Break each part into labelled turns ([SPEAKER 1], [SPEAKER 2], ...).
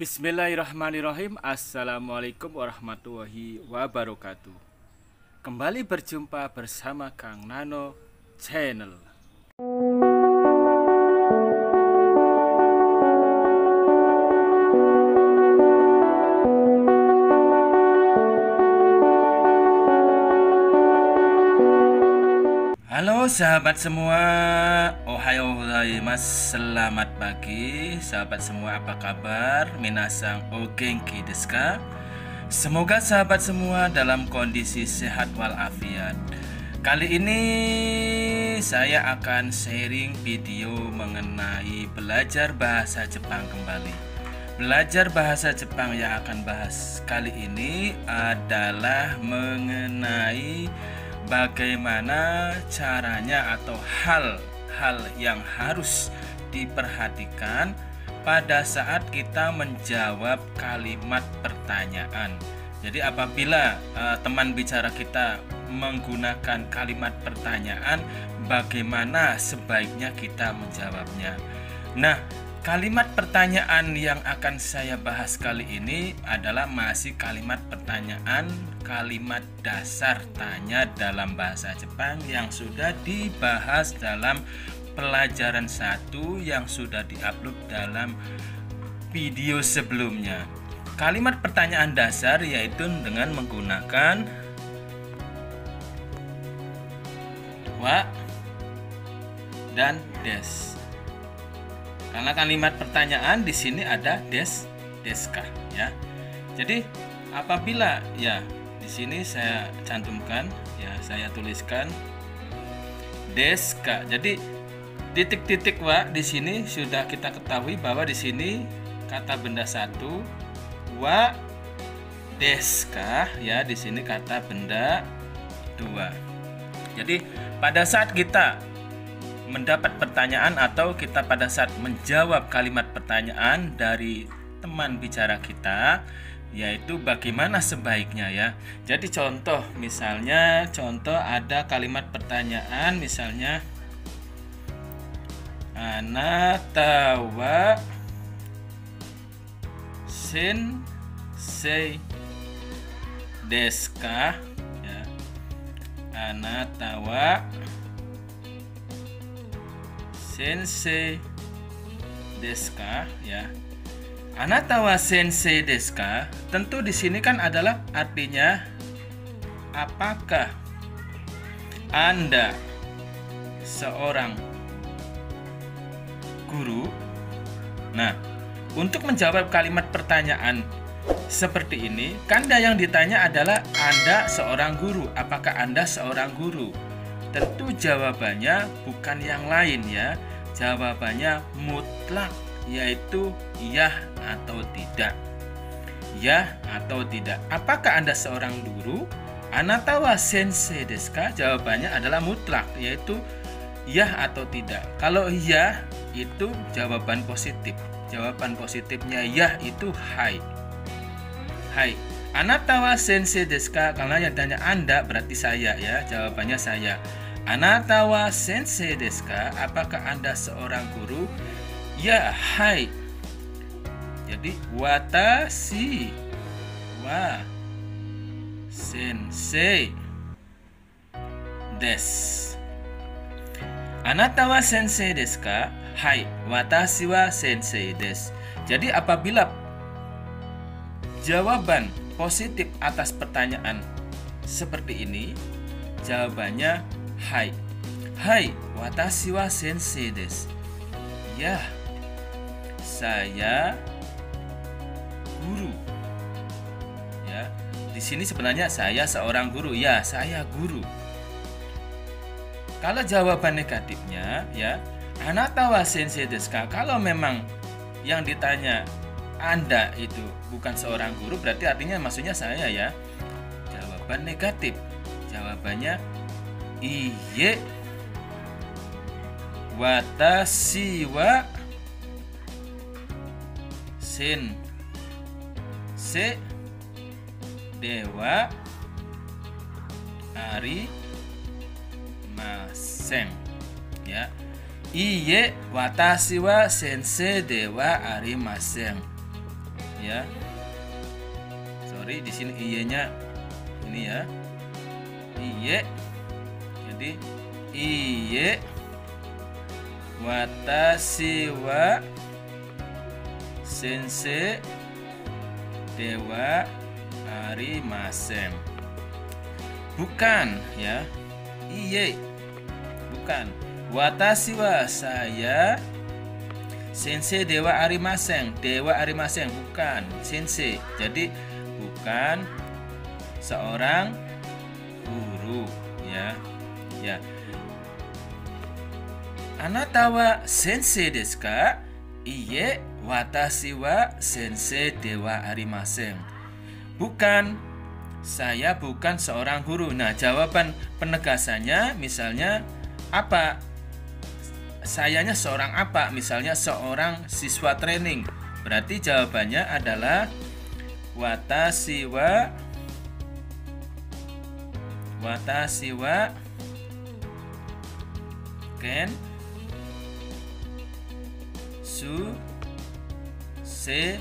[SPEAKER 1] Bismillahirrahmanirrahim. Assalamualaikum warahmatullahi wabarakatuh. Kembali berjumpa bersama Kang Nano Channel. Halo sahabat semua, ohayo gozaimasu, selamat pagi sahabat semua, apa kabar? Minasang o genki desu ka? Semoga sahabat semua dalam kondisi sehat walafiat. Kali ini saya akan sharing video mengenai belajar bahasa Jepang kembali. Belajar bahasa Jepang yang akan bahas kali ini adalah mengenai bagaimana caranya atau hal-hal yang harus diperhatikan pada saat kita menjawab kalimat pertanyaan. Jadi apabila teman bicara kita menggunakan kalimat pertanyaan, bagaimana sebaiknya kita menjawabnya. Nah, kalimat pertanyaan yang akan saya bahas kali ini adalah masih kalimat pertanyaan, kalimat dasar tanya dalam bahasa Jepang yang sudah dibahas dalam pelajaran 1 yang sudah diupload dalam video sebelumnya. Kalimat pertanyaan dasar yaitu dengan menggunakan wa dan des. Karena kalimat pertanyaan di sini ada deska ya. Jadi apabila ya di sini saya cantumkan ya, saya tuliskan deska. Jadi titik-titik wa di sini sudah kita ketahui bahwa di sini kata benda 1, wa deska ya, di sini kata benda 2. Jadi pada saat kita mendapat pertanyaan atau kita pada saat menjawab kalimat pertanyaan dari teman bicara kita, yaitu bagaimana sebaiknya ya. Jadi contoh ada kalimat pertanyaan misalnya anata wa sensei desu ka ya. Anata wa sensei desu ka ya. Anata wa sensei desu ka? Tentu di sini kan adalah artinya apakah Anda seorang guru? Nah, untuk menjawab kalimat pertanyaan seperti ini, kanda yang ditanya adalah Anda seorang guru. Apakah Anda seorang guru? Tentu jawabannya bukan yang lain ya. Jawabannya mutlak, yaitu ya atau tidak. Ya atau tidak. Apakah Anda seorang guru? Anata wa sensei desu ka? Jawabannya adalah mutlak, yaitu ya atau tidak. Kalau ya itu jawaban positif. Jawaban positifnya ya itu hai. Hai. Anata wa sensei desu ka? Karena yang tanya Anda berarti saya ya. Jawabannya saya. Anata wa sensei desu ka? Apakah Anda seorang guru? Ya, hai. Jadi watashi wa sensei desu. Anata wa sensei desu ka? Hai, watashi wa sensei desu. Jadi apabila jawaban positif atas pertanyaan seperti ini, jawabannya hai. Hai, watashi wa sensei desu. Ya, saya guru. Ya, di sini sebenarnya saya seorang guru. Ya, saya guru. Kalau jawaban negatifnya ya, anata wa sensei desu ka? Kalau memang yang ditanya Anda itu bukan seorang guru, berarti artinya maksudnya saya ya. Jawaban negatif. Jawabannya iye. Watashi wa sensei dewa arimasen ya. Iye watashi wa sensei dewa arimasen. ya. Sorry, di sini iye-nya ini ya. Iye. Jadi iye watashi wa sensei dewa arimasen. Bukan ya. Iye. Bukan. Watashi wa saya sensei dewa arimasen. Dewa arimasen bukan sensei. Jadi bukan seorang guru ya. Ya. Anata wa sensei desu ka? Iye, watashi wa sensei dewa arimasen. Bukan, saya bukan seorang guru. Nah, jawaban penegasannya misalnya apa? Sayanya seorang apa? Misalnya seorang siswa training. Berarti jawabannya adalah watashi wa ken su se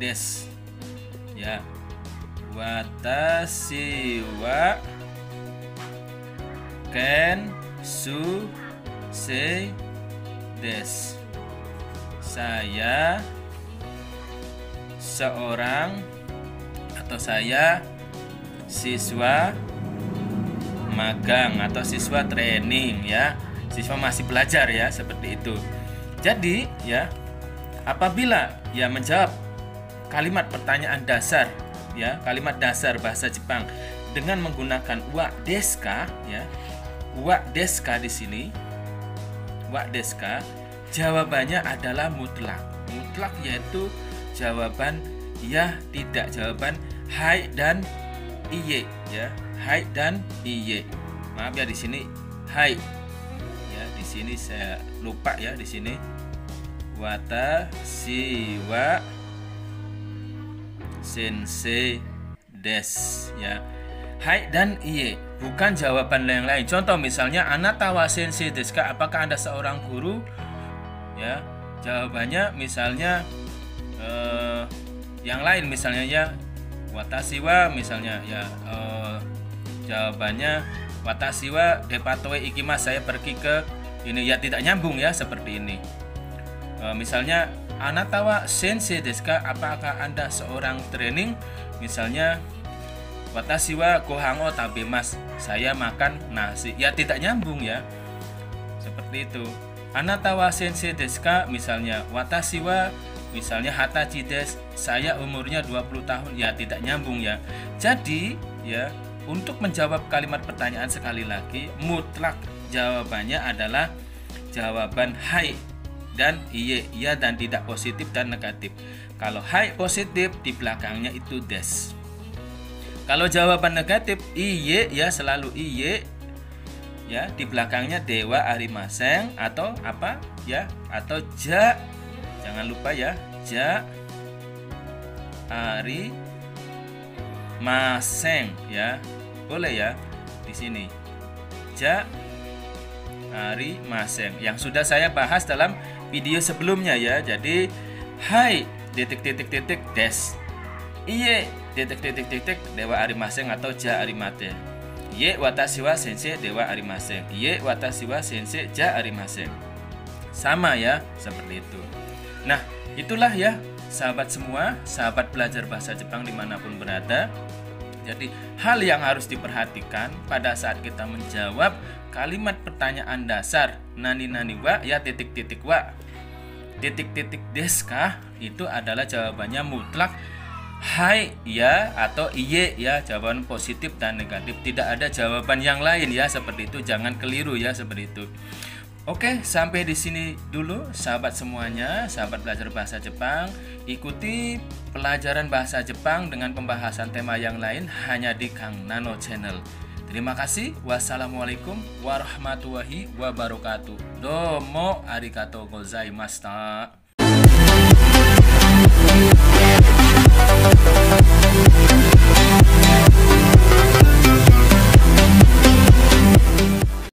[SPEAKER 1] des ya. Watashi wa ken su se des. Saya seorang atau saya siswa magang atau siswa training ya. Siswa masih belajar ya, seperti itu. Jadi ya, apabila ya menjawab kalimat pertanyaan dasar ya, kalimat dasar bahasa Jepang dengan menggunakan wa desu ka ya. Wa desu ka di sini. Wa desu ka jawabannya adalah mutlak. Mutlak yaitu jawaban ya tidak, jawaban hai dan iye ya. Hai dan iye. Maaf ya di sini hai. Ya, di sini saya lupa ya di sini. Watashi wa sensei des ya. Hai dan iye, bukan jawaban yang lain. Contoh misalnya anata wa sensei desu ka? Apakah Anda seorang guru? Ya, jawabannya misalnya yang lain misalnya ya watashi wa misalnya ya jawabannya watashi wa depatoe ikimasu, saya pergi ke ini ya, tidak nyambung ya seperti ini. Misalnya anata wa sensei desu ka? Apakah Anda seorang training? Misalnya watashi wa gohan o tabemasu, saya makan nasi. Ya tidak nyambung ya. Seperti itu. Anata wa sensei desu ka? Misalnya watashi wa misalnya hatachi desu, saya umurnya 20 tahun. Ya tidak nyambung ya. Jadi ya, untuk menjawab kalimat pertanyaan sekali lagi, mutlak jawabannya adalah jawaban hai dan iye, ya dan tidak, positif dan negatif. Kalau hai positif, di belakangnya itu des. Kalau jawaban negatif iye ya, selalu iye ya, di belakangnya dewa arimasen atau apa ya, atau ja. Jangan lupa ya, ja arimasen ya. Boleh ya di sini. Ja arimasen yang sudah saya bahas dalam video sebelumnya ya. Jadi hai titik-titik-titik des. Iye titik-titik-titik dewa arimasen atau ja arimate. Iye watashi wa sensei dewa arimasen. Iye watashi wa sensei ja arimasen. Sama ya, seperti itu. Nah, itulah ya sahabat semua, sahabat belajar bahasa Jepang dimanapun berada. Jadi hal yang harus diperhatikan pada saat kita menjawab kalimat pertanyaan dasar nani wa ya titik-titik wa titik-titik desu ka, itu adalah jawabannya mutlak hai ya atau iye ya, jawaban positif dan negatif. Tidak ada jawaban yang lain ya, seperti itu. Jangan keliru ya, seperti itu. Oke, sampai di sini dulu sahabat semuanya, sahabat belajar bahasa Jepang. Ikuti pelajaran bahasa Jepang dengan pembahasan tema yang lain hanya di Kang Nano Channel. Terima kasih. Wassalamualaikum warahmatullahi wabarakatuh. Domo arigatou gozaimashita.